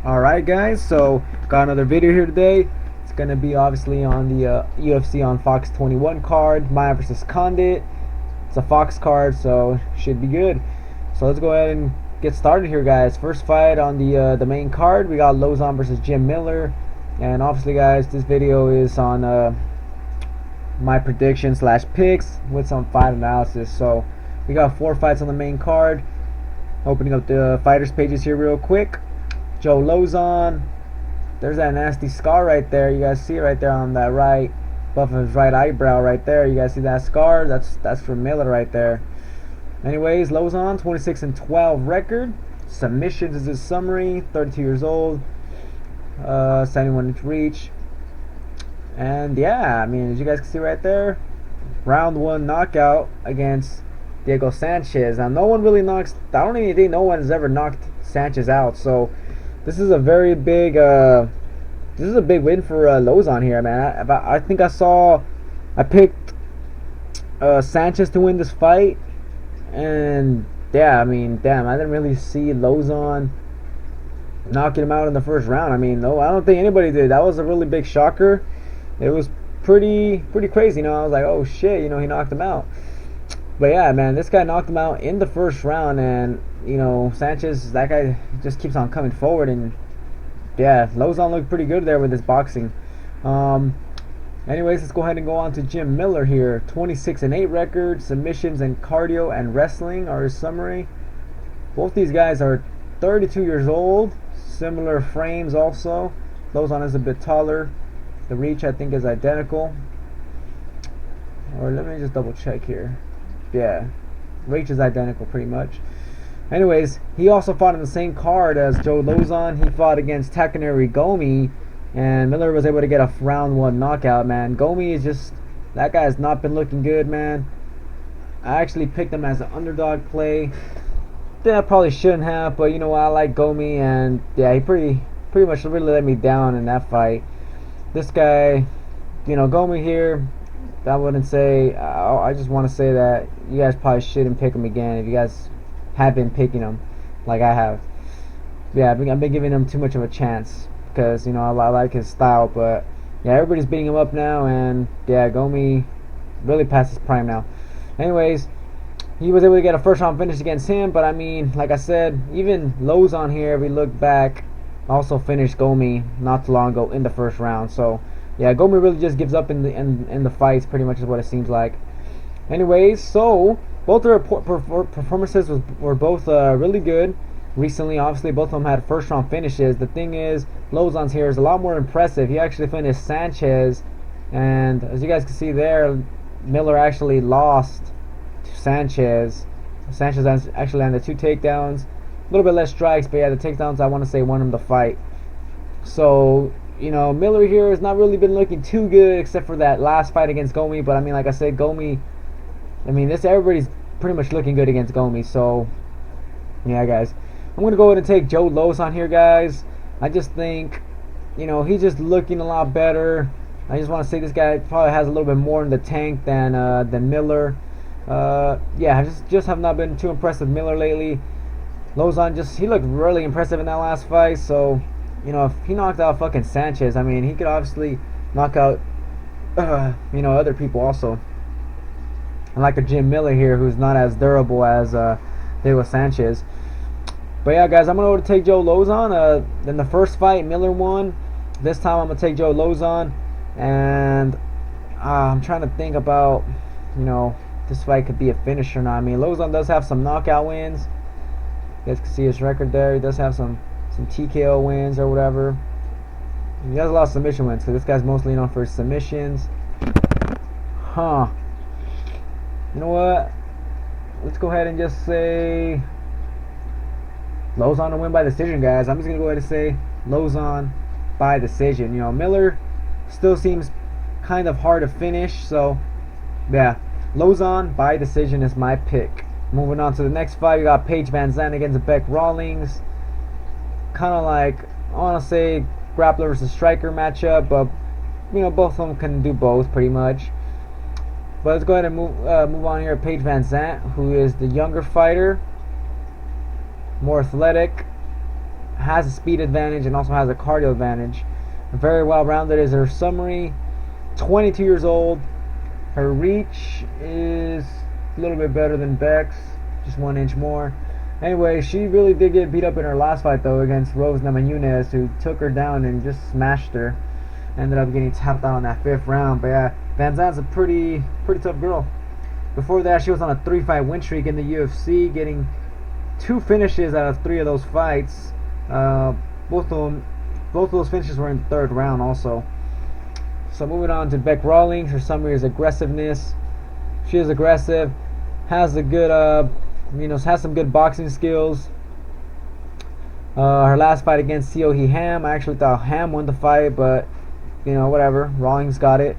Alright guys, so got another video here today. It's gonna be obviously on the UFC on Fox 21 card, MAIA vs CONDIT. It's a Fox card, so should be good. So let's go ahead and get started here, guys. First fight on the main card, we got Lauzon versus Jim Miller. And obviously guys, this video is on my predictions / picks with some fight analysis. So we got 4 fights on the main card. Opening up the fighters pages here real quick. Joe Lauzon, there's that nasty scar right there. You guys see it right there on that right buff of his right eyebrow right there. You guys see that scar? That's for Miller right there. Anyways, Lauzon, 26-12 record. Submissions is his summary. 32 years old. 71-inch reach. And yeah, I mean, as you guys can see right there, round 1 knockout against Diego Sanchez. Now, no one really knocks. I don't even think no one has ever knocked Sanchez out. So this is a very big win for Lauzon here, man. I think I picked Sanchez to win this fight, and yeah, I mean, damn, I didn't really see Lauzon knocking him out in the first round. I mean, no, I don't think anybody did. That was a really big shocker. It was pretty crazy, you know. I was like, oh shit, you know, he knocked him out. But yeah, man, this guy knocked him out in the first round, and you know, Sanchez, that guy just keeps on coming forward, and yeah, Lauzon looked pretty good there with his boxing. Anyways, let's go ahead and go on to Jim Miller here. 26-8 record, submissions and cardio and wrestling are his summary. Both these guys are 32 years old, similar frames also. Lauzon is a bit taller. The reach, I think, is identical. Or let me just double check here. Yeah, reach is identical pretty much. Anyways, he also fought in the same card as Joe Lauzon. He fought against Takanori Gomi, and Miller was able to get a round 1 knockout, man. Gomi is just, that guy has not been looking good, man. I actually picked him as an underdog play. Yeah, I probably shouldn't have, but you know what, I like Gomi, and yeah, he pretty much really let me down in that fight. This guy, you know, Gomi here, I wouldn't say, I just want to say that you guys probably shouldn't pick him again if you guys have been picking him like I have. Yeah, I've been giving him too much of a chance because, you know, I like his style, but yeah, everybody's beating him up now, and yeah, Gomi really past his prime now. Anyways, he was able to get a first round finish against him, but I mean, like I said, even Lauzon here, if we look back, also finished Gomi not too long ago in the first round. So yeah, Gomi really just gives up in the fights, pretty much is what it seems like. Anyways, so both their performances were both really good recently. Obviously, both of them had first round finishes. The thing is, Lauzon's here is a lot more impressive. He actually finished Sanchez, and as you guys can see there, Miller actually lost to Sanchez. Sanchez actually landed 2 takedowns, a little bit less strikes, but yeah, the takedowns, I want to say, won him the fight. So, you know, Miller here has not really been looking too good except for that last fight against Gomi. But I mean, like I said, Gomi, I mean, everybody's pretty much looking good against Gomi. So yeah, guys, I'm gonna go ahead and take Joe Lauzon here, guys. I just think, you know, he's just looking a lot better. I just want to say this guy probably has a little bit more in the tank than Miller. Yeah, I just have not been too impressed with Miller lately. Lauzon he looked really impressive in that last fight. So, you know, if he knocked out fucking Sanchez, I mean, he could obviously knock out, you know, other people also. Unlike a Jim Miller here, who's not as durable as Diego Sanchez. But yeah, guys, I'm going to take Joe Lauzon. In the first fight, Miller won. This time, I'm going to take Joe Lauzon. And I'm trying to think about, you know, this fight could be a finish or not. I mean, Lauzon does have some knockout wins. You guys can see his record there. He does have some TKO wins or whatever. He has a lot of submission wins because this guy's mostly known for his submissions. Huh. You know what? Let's go ahead and just say Lauzon to win by decision, guys. I'm just going to go ahead and say Lauzon by decision. You know, Miller still seems kind of hard to finish. So, yeah. Lauzon by decision is my pick. Moving on to the next fight, we got Paige VanZant against Rawlings. Kind of like, I want to say grappler versus striker matchup, but you know, both of them can do both pretty much. But let's go ahead and move on here. Paige VanZant, who is the younger fighter, more athletic, has a speed advantage and also has a cardio advantage. Very well rounded is her summary. 22 years old. Her reach is a little bit better than Beck's, just 1 inch more. Anyway, she really did get beat up in her last fight though against Rose Namajunas, who took her down and just smashed her. Ended up getting tapped out in that 5th round. But yeah, VanZant's a pretty tough girl. Before that, she was on a 3-fight win streak in the UFC, getting 2 finishes out of 3 of those fights. Both of those finishes were in the 3rd round also. So moving on to Bec Rawlings, her summary is aggressiveness. She is aggressive, has a good, has some good boxing skills. Her last fight against Seohee Ham, I actually thought Ham won the fight, but whatever. Rawlings got it.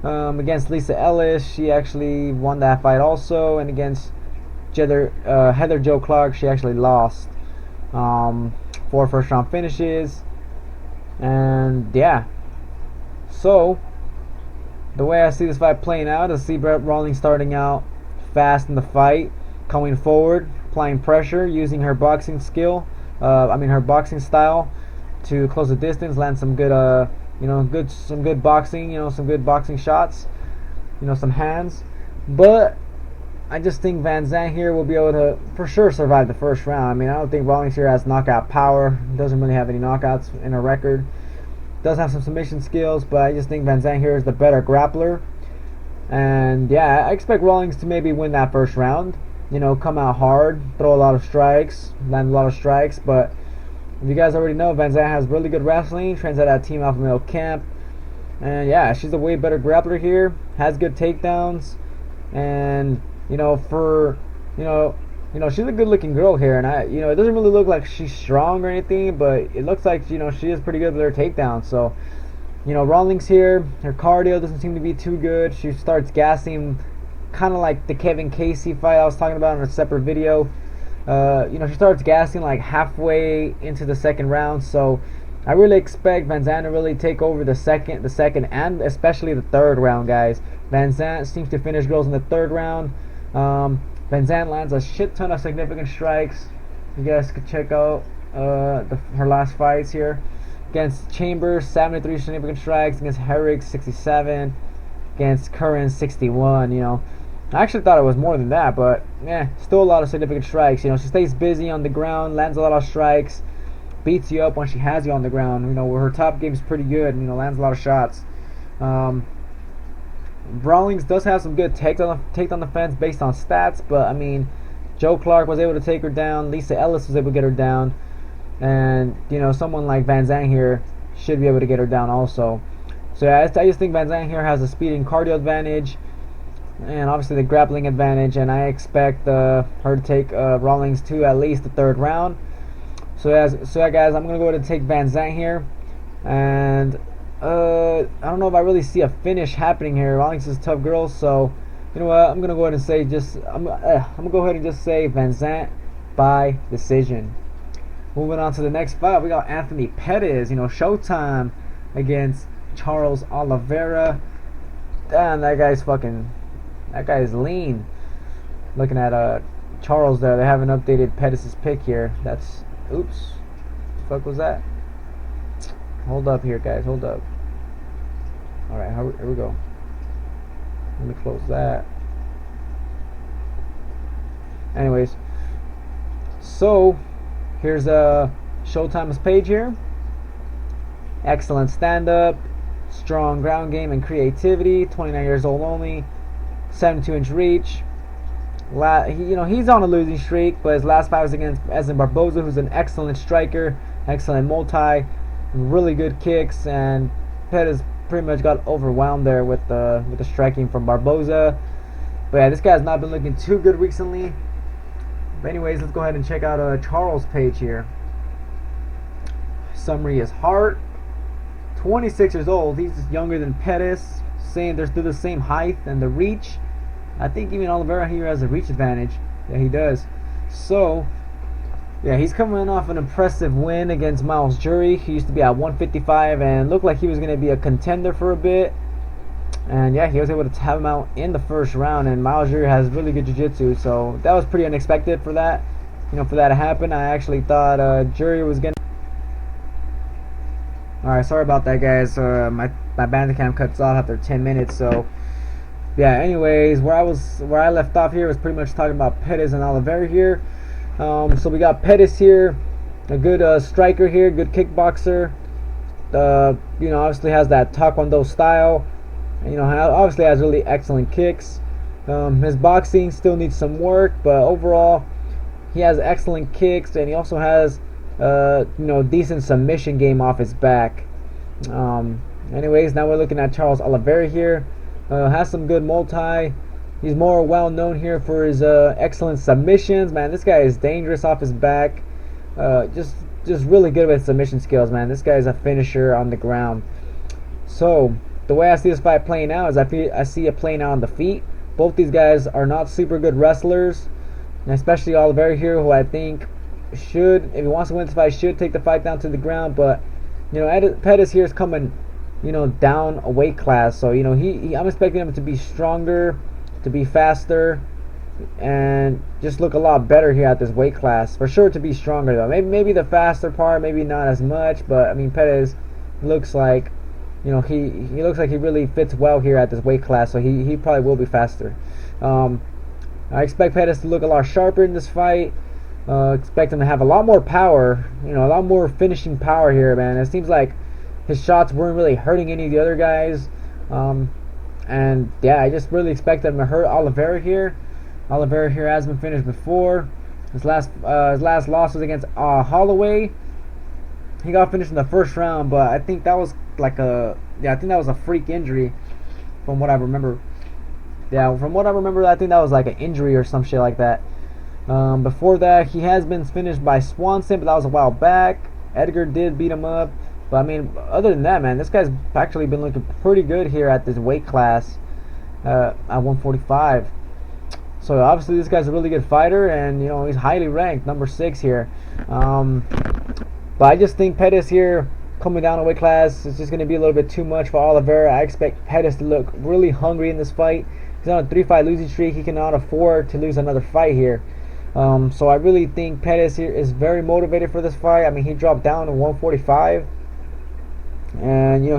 Against Lisa Ellis, she actually won that fight also, and against Heather Jo Clark, she actually lost. 4 first-round finishes, and yeah. So the way I see this fight playing out, I see Brett Rawlings starting out fast in the fight, coming forward, applying pressure, using her boxing skill. Her boxing style to close the distance, land some good, some good boxing, some good boxing shots, some hands. But I just think VanZant here will be able to, for sure, survive the 1st round. I don't think Rawlings here has knockout power. Doesn't really have any knockouts in her record. Does have some submission skills, but I just think VanZant here is the better grappler. And yeah, I expect Rawlings to maybe win that 1st round. Come out hard, throw a lot of strikes, land a lot of strikes. But if you guys already know, VanZant has really good wrestling, trains at that Team Alpha Male camp. And yeah, she's a way better grappler here, has good takedowns. And she's a good-looking girl here, and it doesn't really look like she's strong or anything, but it looks like she is pretty good with her takedowns. So, Rawlings here, her cardio doesn't seem to be too good. She starts gassing, kind of like the Kevin Casey fight I was talking about in a separate video. She starts gassing like halfway into the 2nd round. So, I really expect VanZant to really take over the second, and especially the 3rd round, guys. VanZant seems to finish girls in the 3rd round. VanZant lands a shit ton of significant strikes. You guys could check out her last fights here. Against Chambers, 73 significant strikes. Against Herrick, 67. Against Curran, 61. I actually thought it was more than that, but yeah, still a lot of significant strikes. She stays busy on the ground, lands a lot of strikes, beats you up when she has you on the ground. Where her top game is pretty good. Lands a lot of shots. Rawlings does have some good takedown defense based on stats, but Jo Clark was able to take her down. Lisa Ellis was able to get her down, and someone like VanZant here should be able to get her down also. So yeah, I just think VanZant here has a speed and cardio advantage, and obviously the grappling advantage, and I expect her to take Rawlings to at least the 3rd round. So yeah, guys, I'm gonna go ahead and take VanZant here, and I don't know if I really see a finish happening here. Rawlings is a tough girl, so you know what? I'm gonna go ahead and say I'm gonna go ahead and just say VanZant by decision. Moving on to the next fight, we got Anthony Pettis. Showtime against Charles Oliveira. Damn, that guy's lean. Looking at Charles there, they haven't updated Pettis' pick here. Oops. What the fuck was that? Hold up here, guys. Hold up. Alright, here we go. Let me close that. Anyways. So, here's Showtime's page here. Excellent stand-up. Strong ground game and creativity. 29 years old only. 72-inch reach. He's on a losing streak, but his last fight was against Ezen Barboza, who's an excellent striker. Excellent multi. Really good kicks, and Pettis pretty much got overwhelmed there with the striking from Barboza. But yeah, this guy's not been looking too good recently. But anyways, let's go ahead and check out Charles' page here. Summary is Hart, 26 years old. He's younger than Pettis. Saying they're still the same height and the reach. I think even Oliveira here has a reach advantage. Yeah, he does. So yeah, he's coming off an impressive win against Miles Jury. He used to be at 155 and looked like he was going to be a contender for a bit. And yeah, he was able to tap him out in the 1st round. And Miles Jury has really good jiu-jitsu, so that was pretty unexpected for that. For that to happen. I actually thought Jury was going to Alright, sorry about that, guys. My Bandicam cuts off after 10 minutes, so yeah. Anyways, where I left off here was pretty much talking about Pettis and Oliveira here. So we got Pettis here, a good striker here, good kickboxer. Obviously has that Taekwondo style. Obviously has really excellent kicks. His boxing still needs some work, but overall he has excellent kicks, and he also has decent submission game off his back. Anyways, now we're looking at Charles Oliveira here. Has some good multi. He's more well known here for his excellent submissions. Man, this guy is dangerous off his back. Just really good with submission skills, man. This guy is a finisher on the ground. So the way I see this fight playing out is I see it playing out on the feet. Both these guys are not super good wrestlers, and especially Oliveira here, who I think should, if he wants to win this fight, should take the fight down to the ground. But Pettis here is coming, down a weight class, so I'm expecting him to be stronger, to be faster, and just look a lot better here at this weight class. For sure to be stronger though. Maybe the faster part, maybe not as much, but I mean Pettis looks like he looks like he really fits well here at this weight class, so he probably will be faster. I expect Pettis to look a lot sharper in this fight. Expect him to have a lot more power, a lot more finishing power here, man. It seems like his shots weren't really hurting any of the other guys. And yeah, I just really expect him to hurt Oliveira here. Oliveira here has been finished before. His last loss was against Holloway. He got finished in the first round, but I think that was I think that was a freak injury, from what I remember. Yeah, from what I remember, I think that was like an injury or some shit like that. Before that, he has been finished by Swanson, but that was a while back. Edgar did beat him up, but I mean, other than that, man, this guy's actually been looking pretty good here at this weight class at 145. So obviously, this guy's a really good fighter, and he's highly ranked, number 6 here. But I just think Pettis here, coming down a weight class, is just going to be a little bit too much for Oliveira. I expect Pettis to look really hungry in this fight. He's on a 3-fight losing streak. He cannot afford to lose another fight here. So I really think Pettis here is very motivated for this fight. I mean, he dropped down to 145, and he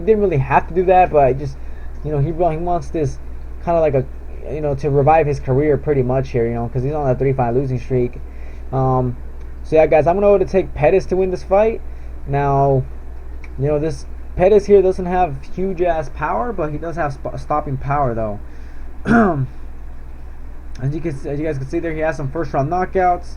didn't really have to do that, but just he wants this kind of like a to revive his career pretty much here, because he's on a 3-fight losing streak. So yeah, guys, I'm going to take Pettis to win this fight. Now, this Pettis here doesn't have huge ass power, but he does have stopping power though. As you guys can see there, he has some first round knockouts.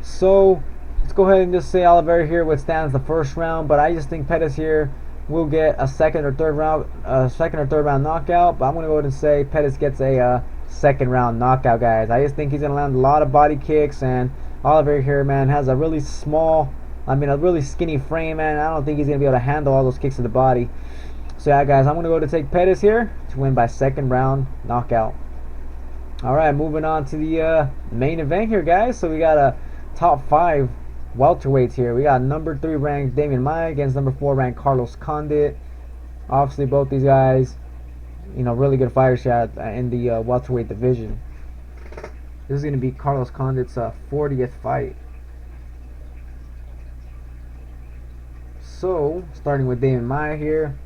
So let's go ahead and just say Oliveira here withstands the first round, but I just think Pettis here will get a second or third round knockout. But I'm gonna go ahead and say Pettis gets a second round knockout, guys. I just think he's gonna land a lot of body kicks, and Oliveira here, man, has a really really skinny frame, man. I don't think he's gonna be able to handle all those kicks to the body. So yeah, guys, I'm gonna go to take Pettis here to win by second round knockout. Alright, moving on to the main event here, guys. So we got a top 5 welterweights here. We got number 3 ranked Demian MAIA against number 4 ranked Carlos Condit. Obviously, both these guys, really good fighters here in the welterweight division. This is going to be Carlos Condit's 40th fight. So, starting with Demian MAIA here.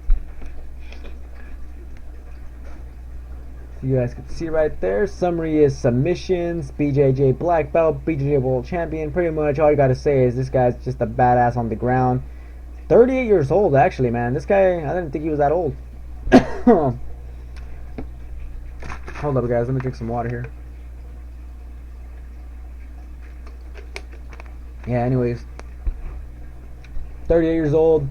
You guys can see right there. Summary is submissions, BJJ black belt, BJJ world champion. Pretty much all you got to say is this guy's just a badass on the ground. 38 years old, actually, man. This guy, I didn't think he was that old. Hold up, guys. Let me drink some water here. Yeah, anyways. 38 years old.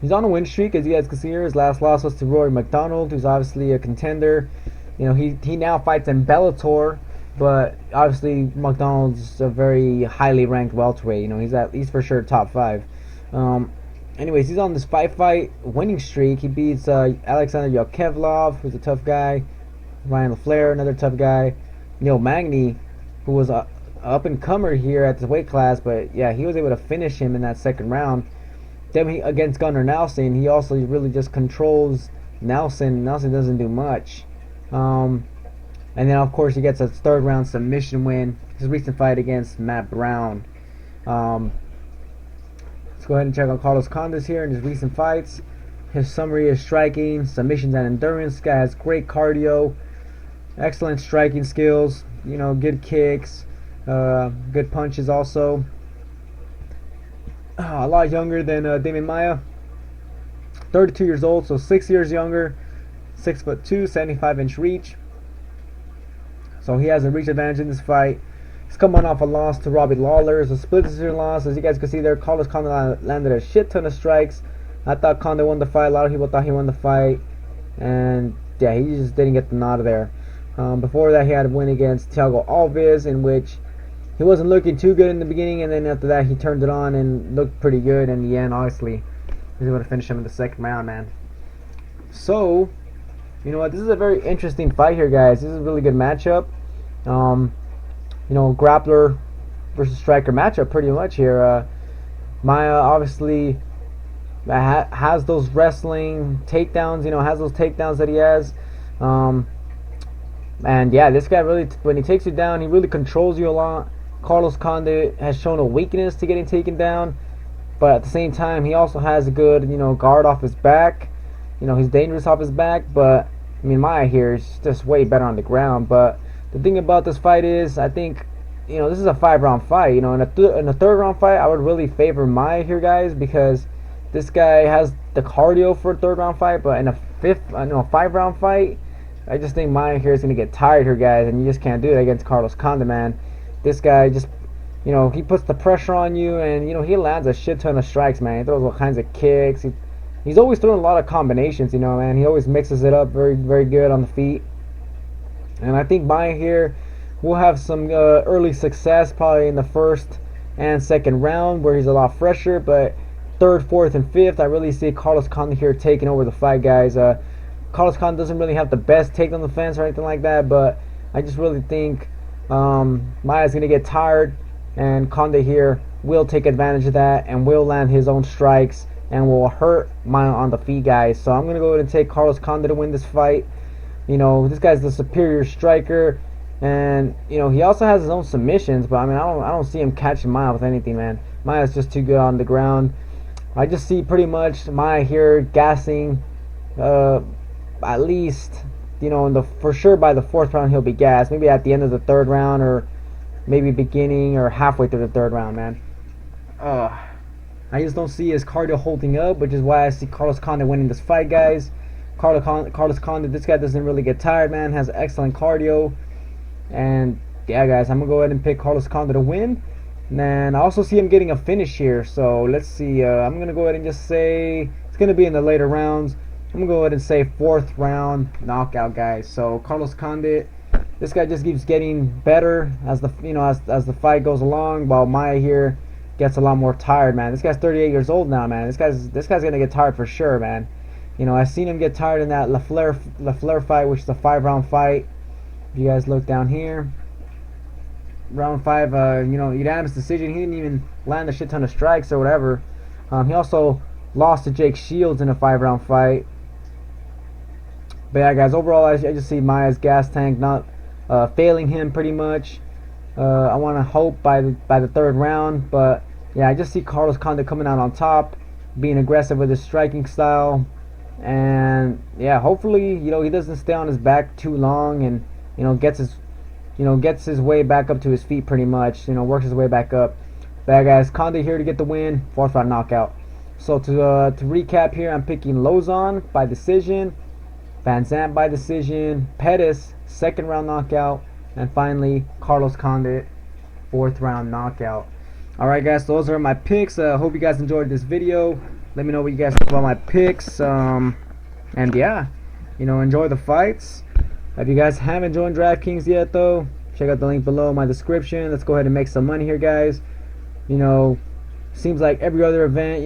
He's on a win streak, as you guys can see here. His last loss was to Rory McDonald, who's obviously a contender. He now fights in Bellator, but obviously McDonald's a very highly ranked welterweight. He's for sure top 5. Anyways, he's on this 5-fight winning streak. He beats Alexander Yakevlov, who's a tough guy. Ryan LaFleur, another tough guy. Neil Magny, who was a up-and-comer here at this weight class, but yeah, he was able to finish him in that second round. Then against Gunnar Nelson, he also really just controls Nelson. Nelson doesn't do much. And then, of course, he gets a third round submission win. His recent fight against Matt Brown. So Let's go ahead and check out Carlos Condit here in his recent fights. His summary is striking, submissions, and endurance. This guy has great cardio, excellent striking skills, good kicks, good punches also. A lot younger than Demian MAIA. 32 years old, so 6 years younger. 6'2", 75-inch reach. So he has a reach advantage in this fight. He's coming off a loss to Robbie Lawler. It's a split decision loss. As you guys can see there, Carlos Condit landed a shit ton of strikes. I thought Condit won the fight. A lot of people thought he won the fight. And yeah, he just didn't get the nod there. Before that, he had a win against Thiago Alves, in which he wasn't looking too good in the beginning, and then after that, he turned it on and looked pretty good. In the end, honestly, he was able to finish him in the second round, man. So, you know what? This is a very interesting fight here, guys. This is a really good matchup. Grappler versus striker matchup, pretty much here. MAIA obviously has those wrestling takedowns. Has those takedowns that he has. And yeah, this guy really, when he takes you down, he really controls you a lot. Carlos Condit has shown a weakness to getting taken down, but at the same time, he also has a good, guard off his back. He's dangerous off his back, but I mean, MAIA here is just way better on the ground. But the thing about this fight is, I think, this is a 5-round fight. In a third round fight, I would really favor MAIA here, guys, because this guy has the cardio for a third round fight. But in a 5-round fight, I just think MAIA here is gonna get tired here, guys, and you just can't do it against Carlos Condit, man. This guy just, he puts the pressure on you, and he lands a shit ton of strikes, man. He throws all kinds of kicks. He's always throwing a lot of combinations, man. He always mixes it up very, very good on the feet. And I think MAIA here will have some early success, probably in the first and second round, where he's a lot fresher. But third, fourth, and fifth, I really see Carlos Condit here taking over the fight, guys. Carlos Condit doesn't really have the best takedown defense or anything like that, but I just really think MAIA's going to get tired, and Condit here will take advantage of that and will land his own strikes and will hurt MAIA on the feet, guys. So I'm going to go ahead and take Carlos Condit to win this fight. This guy's the superior striker, and he also has his own submissions, but I mean, I don't see him catching MAIA with anything, man. MAIA's just too good on the ground. I just see pretty much MAIA here gassing, at least, for sure by the fourth round he'll be gassed. Maybe at the end of the third round, or maybe beginning or halfway through the third round, man. I just don't see his cardio holding up, which is why I see Carlos Condit winning this fight, guys. Carlos Condit, this guy doesn't really get tired, man. Has excellent cardio. And yeah, guys, I'm going to go ahead and pick Carlos Condit to win. And then I also see him getting a finish here. So let's see. I'm going to go ahead and just say it's going to be in the later rounds. I'm going to go ahead and say fourth round knockout, guys. So Carlos Condit, this guy just keeps getting better as the as the fight goes along, while MAIA here gets a lot more tired, man. This guy's 38 years old now, man. This guy's going to get tired for sure, man. I've seen him get tired in that Lafleur fight, which is a 5-round fight. If you guys look down here, round 5, unanimous decision. He didn't even land a shit ton of strikes or whatever. He also lost to Jake Shields in a 5-round fight. But yeah, guys, overall, I just see MAIA's gas tank not failing him pretty much. I want to hope by the third round, but yeah, I just see Carlos Condit coming out on top, being aggressive with his striking style. And yeah, hopefully, he doesn't stay on his back too long, and gets his way back up to his feet pretty much. Works his way back up. But yeah, guys, Condit here to get the win, 4th round knockout. So to recap here, I'm picking Lauzon by decision, VanZant by decision, Pettis 2nd round knockout, and finally Carlos Condit 4th round knockout. Alright, guys, so those are my picks. Hope you guys enjoyed this video. Let me know what you guys think about my picks. And yeah, enjoy the fights. If you guys haven't joined DraftKings yet, though, check out the link below in my description. Let's go ahead and make some money here, guys. Seems like every other event,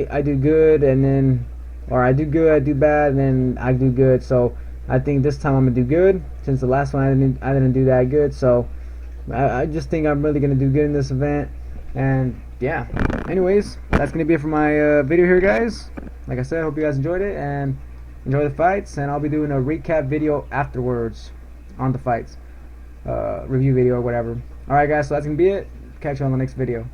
I do good, and then, or I do good, I do bad, and then I do good. So I think this time I'm gonna do good, since the last one I didn't do that good. So I just think I'm really gonna do good in this event. And yeah, anyways, that's gonna be it for my video here, guys. Like I said, I hope you guys enjoyed it and enjoy the fights, and I'll be doing a recap video afterwards on the fights, review video or whatever. Alright, guys, so that's gonna be it. Catch you on the next video.